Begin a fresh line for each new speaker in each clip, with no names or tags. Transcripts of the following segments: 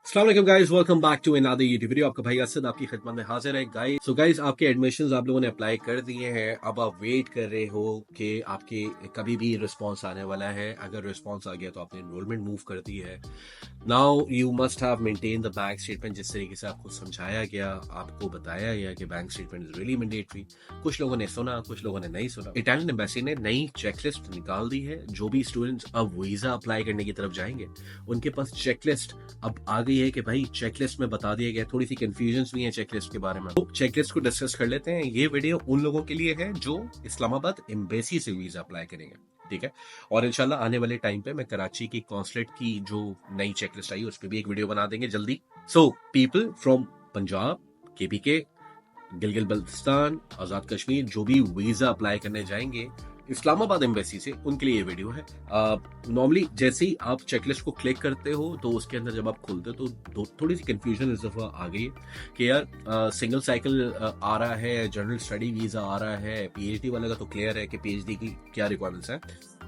अस्सलाम वालेकुम guys, welcome back to another YouTube video. आपका भाई असद आपकी खिदमत में हाजिर है गाइस। सो गाइस, आपके एडमिशंस आप लोगों ने अप्लाई कर दिए हैं। अब आप वेट कर रहे हो कि आपके कभी भी रिस्पांस आने वाला है। अगर रिस्पांस आ गया तो आपने एनरोलमेंट मूव कर दी है। Now you must have maintain the bank statement. जिस तरीके से आपको समझाया गया, आपको बताया गया कि bank statement is really mandatory. कुछ लोगों ने सुना, कुछ लोगों ने नहीं सुना। इटालियन एम्बेसी ने नई चेकलिस्ट निकाल दी है। जो भी स्टूडेंट्स अब वीजा अप्लाई करने की तरफ जाएंगे, उनके पास चेकलिस्ट अब आ गई है कि भाई चेकलिस्ट में बता दिया गया। थोड़ी सी कंफ्यूजन भी है चेकलिस्ट के बारे में, तो चेकलिस्ट को डिस्कस कर लेते हैं। ये वीडियो उन लोगों के लिए है जो इस्लामाबाद एम्बेसी से वीजा अप्लाई करेंगे, ठीक है। और इंशाल्लाह आने वाले टाइम पे मैं कराची की कॉन्सुलेट की जो नई चेकलिस्ट आई उस पर भी एक वीडियो बना देंगे जल्दी। So people from Punjab, KPK, Gilgit Baltistan, Azad Kashmir, जो भी वीजा अप्लाई करने जाएंगे इस्लामाबाद एम्बेसी से, उनके लिए ये वीडियो है। नॉर्मली जैसे ही आप चेकलिस्ट को क्लिक करते हो तो उसके अंदर जब आप खोलते हो तो थोड़ी सी कंफ्यूजन इस दफा आ गई है कि यार सिंगल साइकिल आ रहा है, जनरल स्टडी वीजा आ रहा है, पीएचडी वाले का तो क्लियर है कि पीएचडी की क्या रिक्वायरमेंट्स है।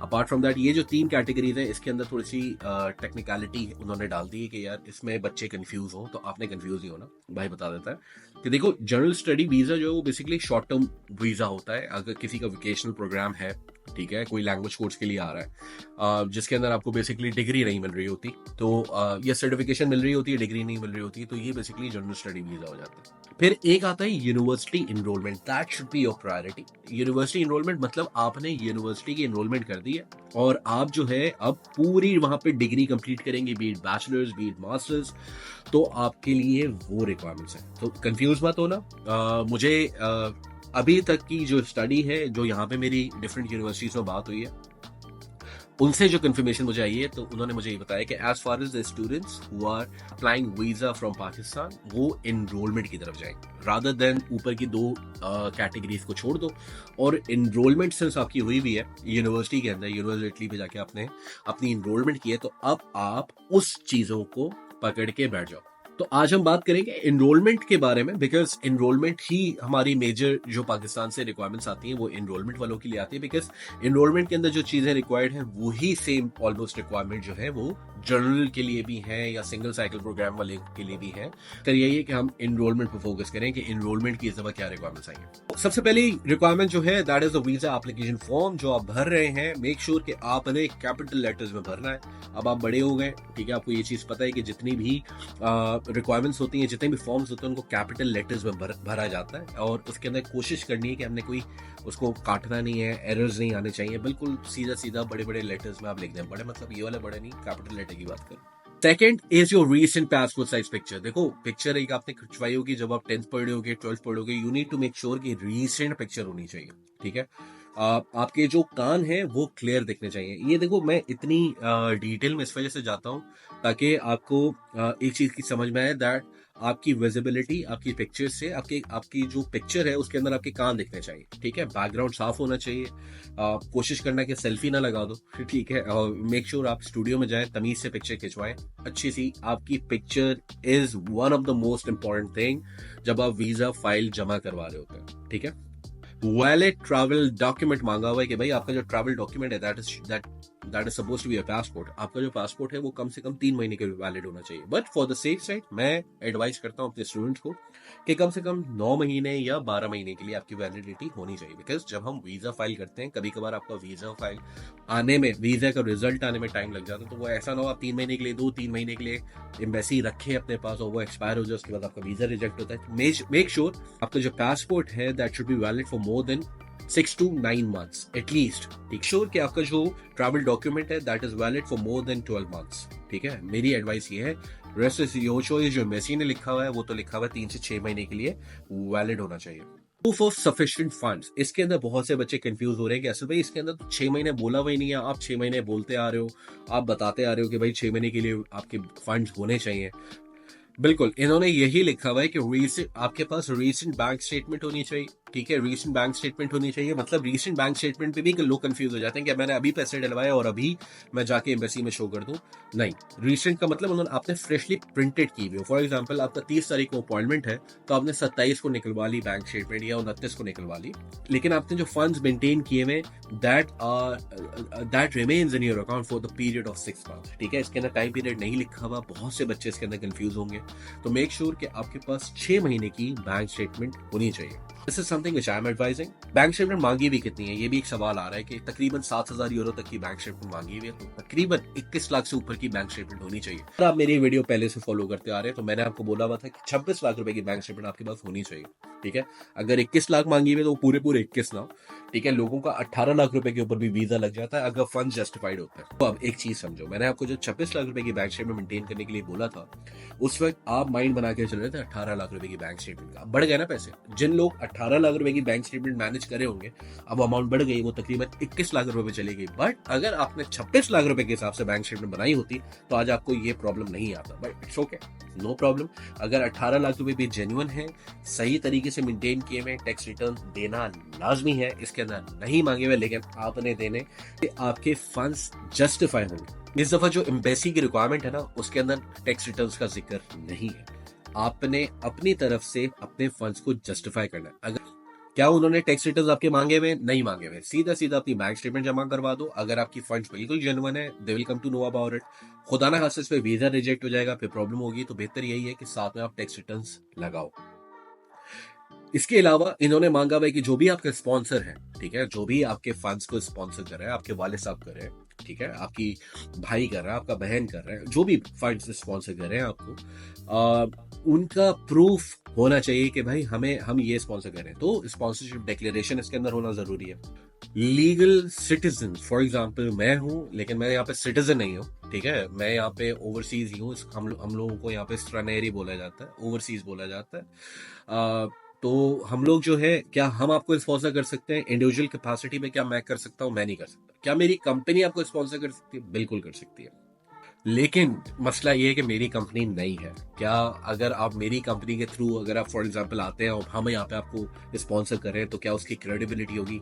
अपार्ट फ्रॉम दैट ये जो 3 कैटेगरीज है इसके अंदर थोड़ी सी टेक्निकलिटी उन्होंने डाल दी है कि यार इसमें बच्चे कंफ्यूज हो, तो आपने कंफ्यूज नहीं होना। भाई बता देता है कि देखो, जनरल स्टडी वीजा जो है वो बेसिकली शॉर्ट टर्म वीजा होता है। अगर किसी का वोकेशनल प्रोग्राम है, ठीक है, कोई लैंग्वेज कोर्स के लिए आ रहा है, जिसके अंदर आपको बेसिकली डिग्री नहीं मिल रही होती, तो या सर्टिफिकेशन मिल रही होती है, डिग्री नहीं मिल रही होती, तो ये बेसिकली जनरल स्टडी वीजा हो जाता है। फिर एक आता है university enrollment. That should be your priority. University enrollment मतलब आपने यूनिवर्सिटी की इनरोलमेंट कर दी है और आप जो है अब पूरी वहां पे डिग्री कंप्लीट करेंगे, B it bachelors, B it masters, तो आपके लिए वो रिक्वायरमेंट्स है। तो कंफ्यूज मत होना। मुझे अभी तक की जो स्टडी है, जो यहाँ पे मेरी डिफरेंट यूनिवर्सिटीज में बात हुई है, उनसे जो कंफर्मेशन मुझे आई है, तो उन्होंने मुझे ये बताया कि as far as the students who are applying visa from Pakistan, वो एनरोलमेंट की तरफ जाएंगे रादर देन ऊपर की 2 कैटेगरीज को छोड़ दो। और एनरोलमेंट सिंस आपकी हुई भी है यूनिवर्सिटी के अंदर, यूनिवर्सिटी पे जाके आपने अपनी एनरोलमेंट की है, तो अब आप उस चीजों को पकड़ के बैठ जाओ। तो आज हम बात करेंगे एनरोलमेंट के बारे में, बिकॉज एनरोलमेंट ही हमारी मेजर जो पाकिस्तान से रिक्वायरमेंट्स आती हैं वो एनरोलमेंट वालों के लिए आती है। बिकॉज एनरोलमेंट के अंदर जो चीजें रिक्वायर्ड है वही सेम ऑलमोस्ट रिक्वायरमेंट जो है वो जनरल के लिए भी है या सिंगल साइकिल प्रोग्राम वाले के लिए भी है। तो यही है कि हम एनरोलमेंट पर फोकस करें कि एनरोलमेंट की इस दफा क्या रिक्वायरमेंट्स आएंगे। सबसे पहली रिक्वायरमेंट जो है that is the visa application form. जो आप भर रहे हैं, मेक श्योर कि आपने कैपिटल लेटर्स में भरना है। अब आप बड़े हो गए, ठीक है, आपको ये चीज पता है कि जितनी भी रिक्वायरमेंट्स होती हैं, जितने भी फॉर्म्स होते हैं, उनको कैपिटल लेटर्स में भरा जाता है। और उसके अंदर कोशिश करनी है कि हमने कोई उसको काटना नहीं है, एरर्स नहीं आने चाहिए, बिल्कुल सीधा सीधा बड़े बड़े लेटर्स में आप लिख दें। बड़े मतलब ये वाले बड़े नहीं, कैपिटल लेटर की बात करें। Second is your recent passport size picture. देखो, पिक्चर एक आपने खिंचवाई होगी जब आप 10th पढ़ रहे होगे, 12th पढ़ रहे, you need to make sure कि रीसेंट पिक्चर होनी चाहिए, ठीक है। आपके जो कान हैं वो क्लियर दिखने चाहिए। ये देखो, मैं इतनी डिटेल में इस वजह से जाता हूँ ताकि आपको एक चीज की समझ में आए दैट आपकी विजिबिलिटी आपकी पिक्चर से, आपकी जो पिक्चर है उसके अंदर आपके कान दिखने चाहिए, ठीक है। बैकग्राउंड साफ होना चाहिए। कोशिश करना कि सेल्फी ना लगा दो, ठीक है। और मेक श्योर आप स्टूडियो में जाएं, तमीज से पिक्चर खिंचवाएं अच्छी सी। आपकी picture is one of the most important thing जब आप वीजा फाइल जमा करवा रहे होते हैं, ठीक है। वैलिड ट्रैवल डॉक्यूमेंट मांगा हुआ है कि भाई आपका जो ट्रैवल डॉक्यूमेंट है that is suppose to be a passport. आपका जो पासपोर्ट है वो कम से कम 3 महीने के वैलिड होना चाहिए। But for the safe side मैं एडवाइस करता हूँ अपने स्टूडेंट्स को कि कम से कम 9 महीने या 12 महीने के लिए आपकी वैलिडिटी होनी चाहिए। बिकॉज जब हम वीजा फाइल करते हैं, कभी कभार आपका वीजा फाइल आने में, वीजा का रिजल्ट आने में टाइम लग जाता है। तो वो ऐसा ना हो आप 3 महीने के लिए, 2-3 महीने के लिए एम्बेसी रखे अपने पास और वो एक्सपायर हो जाए, उसके बाद आपका वीजा रिजेक्ट होता है। मेक श्योर आपका जो पासपोर्ट है that should be valid for more than 6 to 9 months at least. Take sure कि आपका जो ट्रैवल डॉक्यूमेंट है that is valid for more than 12 months, ठीक है। मेरी एडवाइस ये है। Rest is your choice. जो एम्बेसी ने लिखा हुआ है वो तो लिखा हुआ है 3 से 6 महीने के लिए वैलिड होना चाहिए। प्रूफ ऑफ सफिशिएंट फंड्स, इसके अंदर बहुत से बच्चे कंफ्यूज हो रहे हैं कि असल भाई इसके अंदर तो 6 महीने बोला हुआ ही नहीं है। आप 6 महीने बोलते आ रहे हो, आप बताते आ रहे हो कि भाई 6 महीने के लिए आपके फंड्स होने चाहिए। बिल्कुल, इन्होंने यही लिखा हुआ है कि आपके पास रीसेंट बैंक स्टेटमेंट होनी चाहिए, ठीक है। रीसेंट बैंक स्टेटमेंट होनी चाहिए। मतलब रीसेंट बैंक स्टेटमेंट पे भी लोग कंफ्यूज हो जाते हैं कि मैंने अभी पैसे डलवाए और अभी मैं जाके एम्बेसी में शो कर दूं। नहीं, रीसेंट का मतलब उन्होंने आपने फ्रेशली प्रिंटेड की हुई हो। फॉर एग्जाम्पल आपका 30 तारीख को अपॉइंटमेंट है, तो आपने 27 को निकलवा ली बैंक स्टेटमेंट या 29 को निकलवा ली, लेकिन आपने जो फंड्स मेंटेन किए हुए that remains in your account for the period of 6 month. ठीक है, इसके अंदर टाइम पीरियड नहीं लिखा हुआ, बहुत से बच्चे इसके अंदर कंफ्यूज होंगे। तो मेक श्योर कि आपके पास 6 महीने की बैंक स्टेटमेंट होनी चाहिए। This is something which I am advising. Bank statement मांगी भी कितनी है, ये भी एक सवाल आ रहा है कि तकरीबन 7,000 यूरो तक की बैंक स्टेटमेंट मांगी हुई है, तो तकरीबन 21 लाख से ऊपर की बैंक स्टेटमेंट होनी चाहिए। अगर आप मेरी वीडियो पहले से फॉलो करते आ रहे हैं तो मैंने आपको बोला हुआ था कि 26 लाख रुपए की बैंक स्टेटमेंट आपके पास होनी चाहिए। ठीक है, अगर 21 लाख मांगी हुई है तो पूरे 21 ना। ठीक है, लोगों का 18 लाख रुपए के ऊपर भी वीजा लग जाता है अगर फंड जस्टिफाइड होता है। तो अब एक चीज समझो, मैंने आपको जो 26 लाख रुपए की बैंक स्टेटमेंट मेंटेन करने के लिए बोला था, उस वक्त आप माइंड बना के चल रहे थे 18 लाख रुपए की बैंक स्टेटमेंट का। बढ़ गए ना पैसे। जिन लोग 18 लाख रुपए की बैंक स्टेटमेंट मैनेज करे होंगे, अब अमाउंट बढ़ गई, वो तकरीबन 21 लाख रुपए पे चली गई। बट अगर आपने 26 लाख रुपए के हिसाब से बैंक स्टेटमेंट बनाई होती तो आज आपको ये प्रॉब्लम नहीं आता। But it's okay, no problem. अगर 18 लाख रुपए भी जेन्युइन है, सही तरीके से मेंटेन किए हुए, टैक्स रिटर्न देना लाजमी है, इसके अंदर नहीं मांगे हुए लेकिन आपने देने, आपके फंड्स जस्टिफाई होंगे। इस दफा जो एम्बेसी की रिक्वायरमेंट है ना, उसके अंदर टैक्स रिटर्न्स का जिक्र नहीं है। आपने अपनी तरफ से अपने फंड्स को जस्टिफाई करना है। अगर क्या उन्होंने टैक्स रिटर्न्स आपके मांगे हुए? नहीं मांगे हुए। सीधा सीधा अपनी बैंक स्टेटमेंट जमा करवा दो। अगर आपकी फंड्स बिल्कुल जेन्युइन है, they will come to know about it. खुदा ना खास्ता इस पे वीजा रिजेक्ट हो जाएगा, फिर प्रॉब्लम होगी। तो बेहतर यही है कि साथ में आप टैक्स रिटर्न्स लगाओ। इसके अलावा इन्होंने मांगा हुआ है कि जो भी आपके स्पॉन्सर हैं, ठीक है, जो भी आपके फंड्स को स्पॉन्सर कर रहे हैं, आपके वाले साहब कर रहे हैं, ठीक है, आपकी भाई कर रहा है, आपका बहन कर रहा है, जो भी फंड्स स्पॉन्सर कर रहे हैं आपको, उनका प्रूफ होना चाहिए कि भाई हम ये स्पॉन्सर कर रहे हैं। तो स्पॉन्सरशिप डिक्लेरेशन इसके अंदर होना जरूरी है। लीगल सिटीजन, फॉर एग्जाम्पल मैं हूं, लेकिन मैं यहाँ पे सिटीजन नहीं हूँ। ठीक है, मैं यहाँ पे ओवरसीज ही हूँ। हम लोगों को यहाँ पे स्ट्रनेरी बोला जाता है, ओवरसीज बोला जाता है। तो हम लोग जो है, क्या हम आपको स्पॉन्सर कर सकते हैं इंडिविजुअल कैपेसिटी में? क्या मैं कर सकता हूं? मैं नहीं कर सकता। क्या मेरी कंपनी आपको स्पॉन्सर कर सकती है? बिल्कुल कर सकती है। लेकिन मसला ये है कि मेरी कंपनी नहीं है। क्या अगर आप मेरी कंपनी के थ्रू अगर आप फॉर एग्जांपल आते हैं और हम यहाँ पे आपको स्पॉन्सर कर रहे हैं, तो क्या उसकी क्रेडिबिलिटी होगी?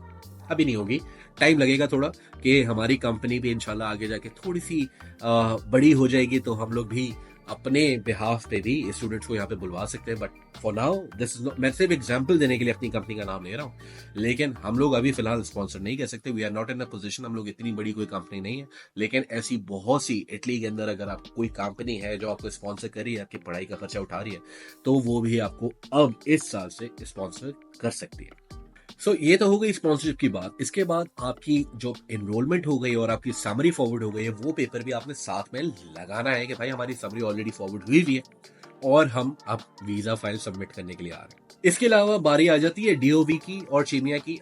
अभी नहीं होगी। टाइम लगेगा थोड़ा कि हमारी कंपनी भी इंशाल्लाह आगे जाके थोड़ी सी बड़ी हो जाएगी, तो हम लोग भी अपने बिहाफ पे भी स्टूडेंट्स को यहाँ पे बुलवा सकते हैं। But for now this is not, मैं सिर्फ एग्जांपल देने के लिए अपनी कंपनी का नाम ले रहा हूँ, लेकिन हम लोग अभी फिलहाल स्पॉन्सर नहीं कर सकते। We are not in a position, हम लोग इतनी बड़ी कोई कंपनी नहीं है। लेकिन ऐसी बहुत सी इटली के अंदर अगर आप कोई कंपनी है जो आपको स्पॉन्सर कर रही है, आपकी पढ़ाई का खर्चा उठा रही है, तो वो भी आपको अब इस साल से स्पॉन्सर कर सकती है। ये तो हो गई स्पॉन्सरशिप की बात। इसके बाद आपकी जो एनरोलमेंट हो गई और आपकी समरी फॉरवर्ड हो गई है, वो पेपर भी आपने साथ में लगाना है कि भाई हमारी समरी ऑलरेडी फॉरवर्ड हुई भी है और हम अब वीजा फाइल सबमिट करने के लिए आ रहे हैं। इसके अलावा बारी आ जाती है डीओवी की और चीमिया की।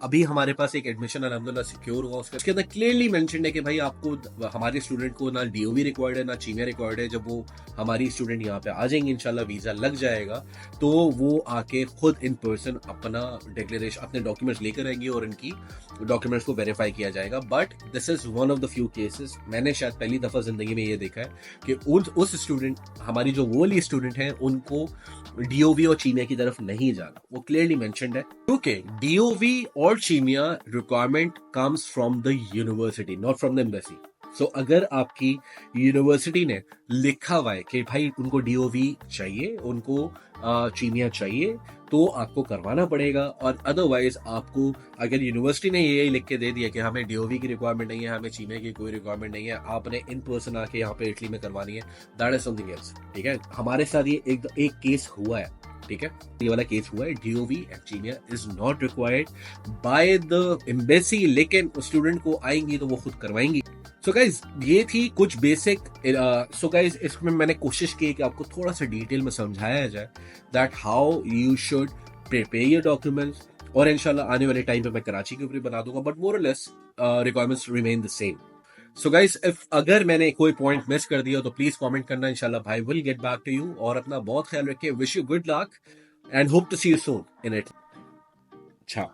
अभी हमारे पास एक एडमिशन अल्हम्दुलिल्लाह सिक्योर हुआ, उसके अंदर क्लियरली मेंशन है कि भाई आपको, हमारे स्टूडेंट को ना डीओवी रिक्वायर्ड है ना चीमिया रिक्वायर्ड है। जब वो हमारी स्टूडेंट यहाँ पे आ जाएंगे, इंशाल्लाह वीजा लग जाएगा, तो वो आके खुद इन पर्सन अपना डिक्लेरेशन, अपने डॉक्यूमेंट्स लेकर आएंगे और इनकी डॉक्यूमेंट्स को वेरीफाई किया जाएगा। But this is one of the few cases, मैंने शायद पहली दफा जिंदगी में ये देखा है कि उस स्टूडेंट, हमारी जो वो वाली स्टूडेंट है, उनको डीओवी और चीमिया की तरफ नहीं जाना। वो क्लियरली मेंशन्ड है, क्योंकि डीओवी और चीमिया requirement comes from the university, not from the embassy. अगर आपकी यूनिवर्सिटी ने लिखा हुआ है कि भाई उनको डीओवी चाहिए, उनको चीमिया चाहिए, तो आपको करवाना पड़ेगा। और अदरवाइज आपको, अगर यूनिवर्सिटी ने यही लिख के दे दिया कि हमें डीओवी की रिक्वायरमेंट नहीं है, हमें चीमिया की कोई रिक्वायरमेंट नहीं है, आपने इन पर्सन आके यहाँ पे इटली में करवानी है, दैट इज समथिंग एल्स। ठीक है, हमारे साथ ये एक केस हुआ है। ठीक है, ये वाला केस हुआ है, डीओवी एंड चीमिया is not required by the embassy, लेकिन स्टूडेंट को आएंगी तो वो खुद करवाएंगी। सो गाइज, ये थी कुछ बेसिक। सो गाइज, इसमें मैंने कोशिश की कि आपको थोड़ा सा डिटेल में समझाया जाए that how you should prepare your documents. और इंशाल्लाह आने वाले टाइम पे मैं कराची के ऊपर बना दूंगा, बट मोर और less requirements remain the same. So guys, if अगर मैंने कोई पॉइंट मिस कर दिया तो प्लीज कमेंट करना, इंशाल्लाह भाई will get back to you. और अपना बहुत ख्याल रखिए। Wish you good luck and hope to see you soon in it. अच्छा।